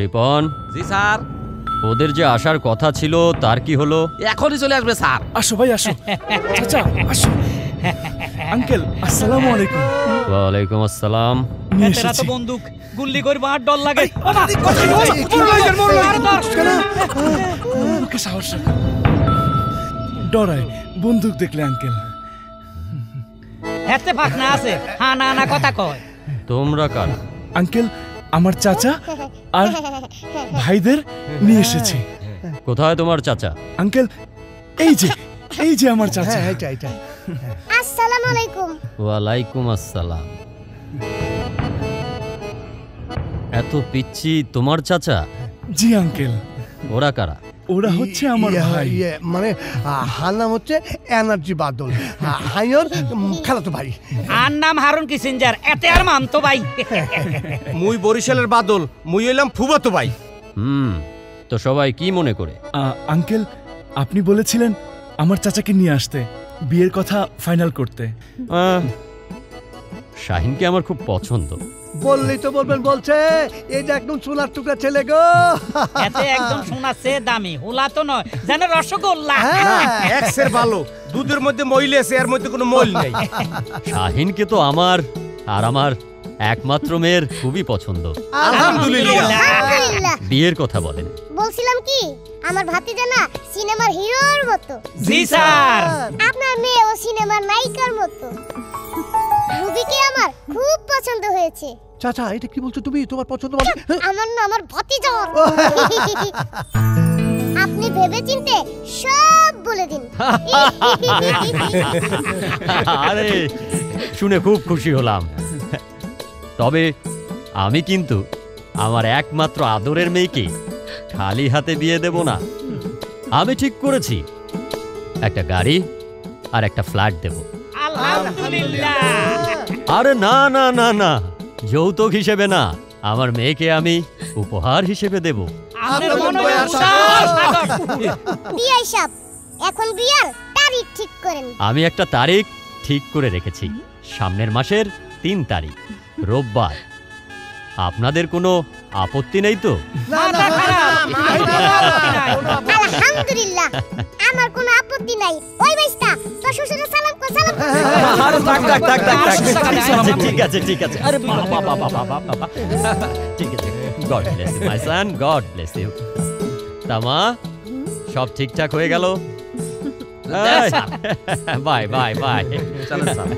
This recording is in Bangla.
রিপন। জি স্যার। ওদের যে আসার কথা ছিল তার কি হলো? এখনই চলে আসবে স্যার। আসো ভাই আসো। চাচা আসো। আঙ্কেল আসসালামু আলাইকুম। ওয়ালাইকুম আসসালাম। এরা তো বন্দুক গুল্লি করব আর ডর লাগে। ওকে সাহস রাখো। ডরায় বন্দুক দেখলে আঙ্কেল। এতে ফাঁক না আছে। হ্যাঁ না না কথা কয়। তোমরা কারা? আঙ্কেল আমার চাচা আর ভাইদের নিয়ে এসেছি। কোথায় তোমার চাচা? আঙ্কেল এই যে আমার চাচা। এটা আসসালামু আলাইকুম। ওয়ালাইকুম আসসালাম। এত পিচ্ছি তোমার চাচা? জি আঙ্কেল। ওরা কারা? ওরা হচ্ছে আমার ভাই। মানে হার নাম হচ্ছে এনার্জি বাদল, হাইয়র খালাতো ভাই। আর নাম হারুন কিসিঞ্জার। এতে আর মামতো ভাই। মুই বরিশালের বাদল, মুই এলাম ফুবাতো ভাই। তো সবাই কি মনে করে? আঙ্কেল আপনি বলেছিলেন আমার চাচাকে নিয়ে আসতে, বিয়ের কথা ফাইনাল করতে। শাহিনকে আমার খুব পছন্দ। বললেই তো বলবেন, বলছে এই যে একদম সোনার টুকরা ছেলে গো। এতে একদম সোনার দামি, হুলা তো নয়, যেন রসগোল্লা। এক্সের ভালো, দুধের মধ্যে মইল আছে, এর মধ্যে কোনো মইল নেই। শাহিনকে তো আমার আর আমার একমাত্র মেয়ের খুবই পছন্দ। আলহামদুলিল্লাহ। বিয়ের কথা বলেন। বলছিলাম কি আমার ভাতিজা না সিনেমার হিরোর মতো। জি স্যার। আপনার মেয়ে ও সিনেমার নায়িকার মতো। রুবিকে আমার খুব পছন্দ হয়েছে। চাচা এটা কি বলছো তুমি? তোমার পছন্দ মানে? আমার না আমার ভাতিজা। আপনি ভেবেচিন্তে সব বলে দিন। আরে শুনে খুব খুশি হলাম। তবে আমি কিন্তু আমার একমাত্র আদরের মেয়েকে খালি হাতে বিয়ে দেব না। আমি ঠিক করেছি একটা গাড়ি আর একটা ফ্ল্যাট দেব। আলহামদুলিল্লাহ। আরে না না না না, যৌতুক হিসেবে না, আমার মেয়েকে আমি উপহার হিসেবে দেব। বিয়াই সাহেব, এখন বিয়ার তারিখ ঠিক করেন। আমি একটা তারিখ ঠিক করে রেখেছি, সামনের মাসের 3 তারিখ, রোববার। আপনাদের কোনো আপত্তি নেই তো? আলহামদুলিল্লাহ, আমার কোনো আপত্তি নাই। ওই বাইস্তা তোর শ্বশুরের সালাম কর, সালাম কর। আরে থাক। ঠিক আছে। আরে বাবা। ঠিক আছে। God bless you my son, God bless you. তামা সব ঠিকঠাক হয়ে গেল? বাই। চলো স্যার।